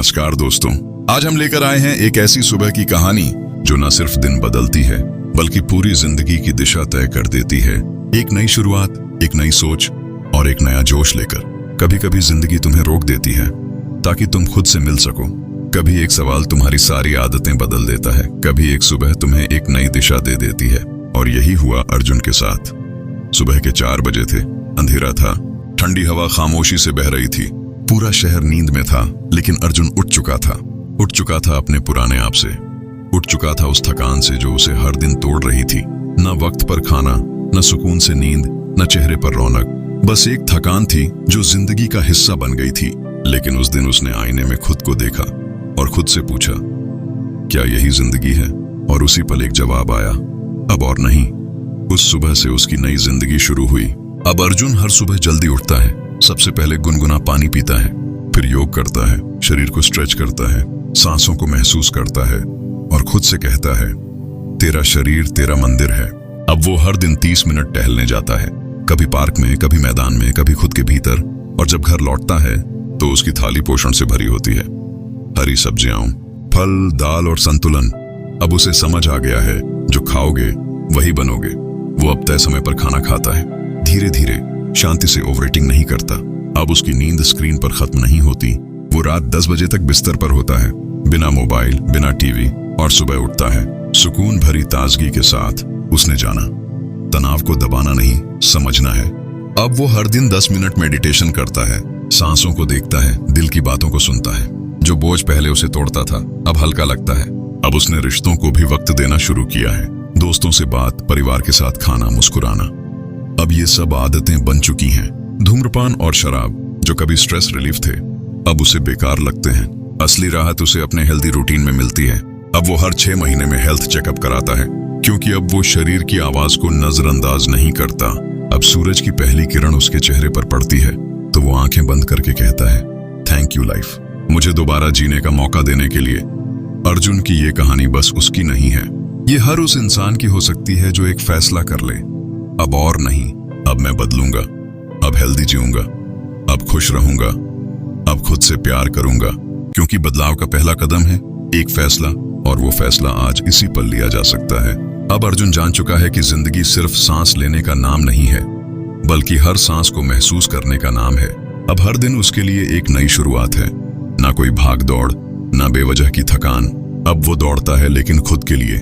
नमस्कार दोस्तों, आज हम लेकर आए हैं एक ऐसी सुबह की कहानी जो न सिर्फ दिन बदलती है बल्कि पूरी जिंदगी की दिशा तय कर देती है। एक नई शुरुआत, एक नई सोच और एक नया जोश लेकर। कभी कभी जिंदगी तुम्हें रोक देती है ताकि तुम खुद से मिल सको। कभी एक सवाल तुम्हारी सारी आदतें बदल देता है, कभी एक सुबह तुम्हें एक नई दिशा दे देती है। और यही हुआ अर्जुन के साथ। सुबह के 4 बजे थे, अंधेरा था, ठंडी हवा खामोशी से बह रही थी, पूरा शहर नींद में था। लेकिन अर्जुन उठ चुका था अपने पुराने आप से, उठ चुका था उस थकान से जो उसे हर दिन तोड़ रही थी। न वक्त पर खाना, न सुकून से नींद, न चेहरे पर रौनक, बस एक थकान थी जो जिंदगी का हिस्सा बन गई थी। लेकिन उस दिन उसने आईने में खुद को देखा और खुद से पूछा, क्या यही जिंदगी है? और उसी पल एक जवाब आया, अब और नहीं। उस सुबह से उसकी नई जिंदगी शुरू हुई। अब अर्जुन हर सुबह जल्दी उठता है, सबसे पहले गुनगुना पानी पीता है, फिर योग करता है, शरीर को स्ट्रेच करता है, सांसों को महसूस करता है और खुद से कहता है, तेरा शरीर तेरा मंदिर है। अब वो हर दिन 30 मिनट टहलने जाता है, कभी पार्क में, कभी मैदान में, कभी खुद के भीतर। और जब घर लौटता है तो उसकी थाली पोषण से भरी होती है, हरी सब्जियां, फल, दाल और संतुलन। अब उसे समझ आ गया है, जो खाओगे वही बनोगे। वो अब तय समय पर खाना खाता है, धीरे धीरे, शांति से, ओवरईटिंग नहीं करता। अब उसकी नींद स्क्रीन पर खत्म नहीं होती। वो रात 10 बजे तक बिस्तर पर होता है, बिना मोबाइल, बिना टीवी, और सुबह उठता है सुकून भरी ताजगी के साथ। उसने जाना, तनाव को दबाना नहीं, समझना है। अब वो हर दिन 10 मिनट मेडिटेशन करता है, सांसों को देखता है, दिल की बातों को सुनता है। जो बोझ पहले उसे तोड़ता था अब हल्का लगता है। अब उसने रिश्तों को भी वक्त देना शुरू किया है, दोस्तों से बात, परिवार के साथ खाना, मुस्कुराना। अब ये सब आदतें बन चुकी हैं। धूम्रपान और शराब, जो कभी स्ट्रेस रिलीफ थे, अब उसे बेकार लगते हैं। असली राहत उसे अपने हेल्दी रूटीन में मिलती है। अब वो हर 6 महीने में हेल्थ चेकअप कराता है, क्योंकि अब वो शरीर की आवाज को नजरअंदाज नहीं करता। अब सूरज की पहली किरण उसके चेहरे पर पड़ती है तो वो आंखें बंद करके कहता है, थैंक यू लाइफ, मुझे दोबारा जीने का मौका देने के लिए। अर्जुन की ये कहानी बस उसकी नहीं है, ये हर उस इंसान की हो सकती है जो एक फैसला कर ले, अब और नहीं, अब मैं बदलूंगा, अब हेल्दी जीऊंगा, अब खुश रहूंगा, अब खुद से प्यार करूंगा। क्योंकि बदलाव का पहला कदम है एक फैसला, और वो फैसला आज इसी पल लिया जा सकता है। अब अर्जुन जान चुका है कि जिंदगी सिर्फ सांस लेने का नाम नहीं है, बल्कि हर सांस को महसूस करने का नाम है। अब हर दिन उसके लिए एक नई शुरुआत है, ना कोई भाग दौड़, ना बेवजह की थकान। अब वो दौड़ता है लेकिन खुद के लिए,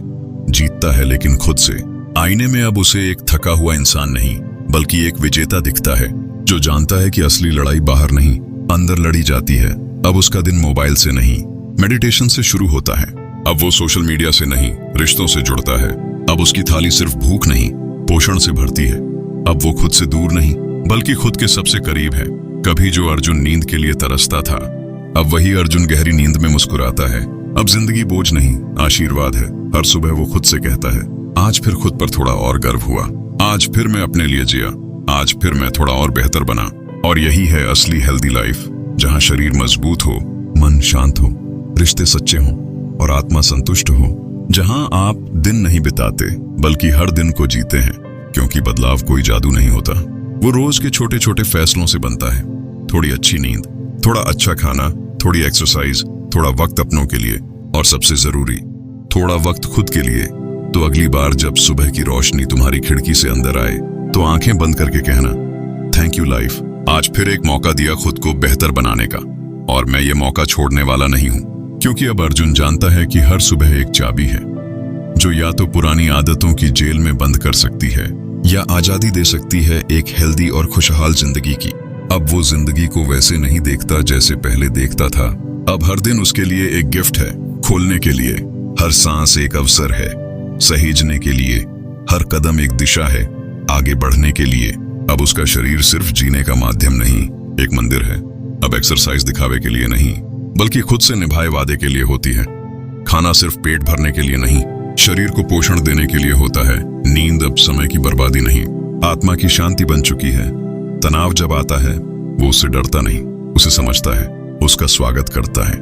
जीतता है लेकिन खुद से। आईने में अब उसे एक थका हुआ इंसान नहीं, बल्कि एक विजेता दिखता है, जो जानता है कि असली लड़ाई बाहर नहीं, अंदर लड़ी जाती है। अब उसका दिन मोबाइल से नहीं, मेडिटेशन से शुरू होता है। अब वो सोशल मीडिया से नहीं, रिश्तों से जुड़ता है। अब उसकी थाली सिर्फ भूख नहीं, पोषण से भरती है। अब वो खुद से दूर नहीं, बल्कि खुद के सबसे करीब है। कभी जो अर्जुन नींद के लिए तरसता था, अब वही अर्जुन गहरी नींद में मुस्कुराता है। अब जिंदगी बोझ नहीं, आशीर्वाद है। हर सुबह वो खुद से कहता है, आज फिर खुद पर थोड़ा और गर्व हुआ, आज फिर मैं अपने लिए जिया, आज फिर मैं थोड़ा और बेहतर बना। और यही है असली हेल्दी लाइफ, जहां शरीर मजबूत हो, मन शांत हो, रिश्ते सच्चे हों और आत्मा संतुष्ट हो। जहां आप दिन नहीं बिताते बल्कि हर दिन को जीते हैं। क्योंकि बदलाव कोई जादू नहीं होता, वो रोज के छोटे छोटे फैसलों से बनता है। थोड़ी अच्छी नींद, थोड़ा अच्छा खाना, थोड़ी एक्सरसाइज, थोड़ा वक्त अपनों के लिए, और सबसे जरूरी, थोड़ा वक्त खुद के लिए। तो अगली बार जब सुबह की रोशनी तुम्हारी खिड़की से अंदर आए तो आंखें बंद करके कहना, थैंक यू लाइफ, आज फिर एक मौका दिया खुद को बेहतर बनाने का, और मैं ये मौका छोड़ने वाला नहीं हूं। क्योंकि अब अर्जुन जानता है कि हर सुबह एक चाबी है, जो या तो पुरानी आदतों की जेल में बंद कर सकती है या आजादी दे सकती है एक हेल्दी और खुशहाल जिंदगी की। अब वो जिंदगी को वैसे नहीं देखता जैसे पहले देखता था। अब हर दिन उसके लिए एक गिफ्ट है, खोलने के लिए। हर सांस एक अवसर है, सहेजने के लिए। हर कदम एक दिशा है, आगे बढ़ने के लिए। अब उसका शरीर सिर्फ जीने का माध्यम नहीं, एक मंदिर है। अब एक्सरसाइज दिखावे के लिए नहीं, बल्कि खुद से निभाए वादे के लिए होती है। खाना सिर्फ पेट भरने के लिए नहीं, शरीर को पोषण देने के लिए होता है। नींद अब समय की बर्बादी नहीं, आत्मा की शांति बन चुकी है। तनाव जब आता है वो उससे डरता नहीं, उसे समझता है, उसका स्वागत करता है।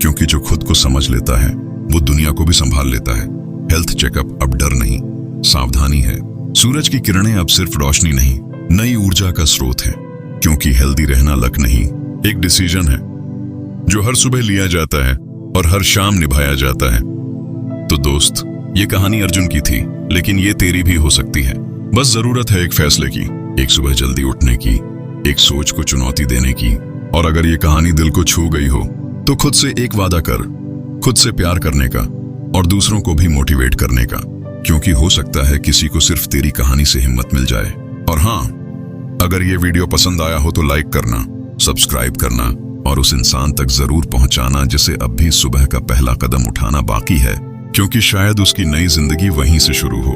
क्योंकि जो खुद को समझ लेता है वो दुनिया को भी संभाल लेता है। हेल्थ चेकअप अब डर नहीं, सावधानी है। सूरज की किरणें अब सिर्फ रोशनी नहीं, नई ऊर्जा का स्रोत है। क्योंकि हेल्दी रहना लक नहीं, एक डिसीजन है। जो हर सुबह लिया जाता है और हर शाम निभाया जाता है। तो दोस्त, ये कहानी अर्जुन की थी, लेकिन ये तेरी भी हो सकती है। बस जरूरत है एक फैसले की, एक सुबह जल्दी उठने की, एक सोच को चुनौती देने की। और अगर ये कहानी दिल को छू गई हो तो खुद से एक वादा कर, खुद से प्यार करने का और दूसरों को भी मोटिवेट करने का, क्योंकि हो सकता है किसी को सिर्फ तेरी कहानी से हिम्मत मिल जाए। और हाँ, अगर ये वीडियो पसंद आया हो तो लाइक करना, सब्सक्राइब करना और उस इंसान तक जरूर पहुंचाना जिसे अब भी सुबह का पहला कदम उठाना बाकी है, क्योंकि शायद उसकी नई जिंदगी वहीं से शुरू हो।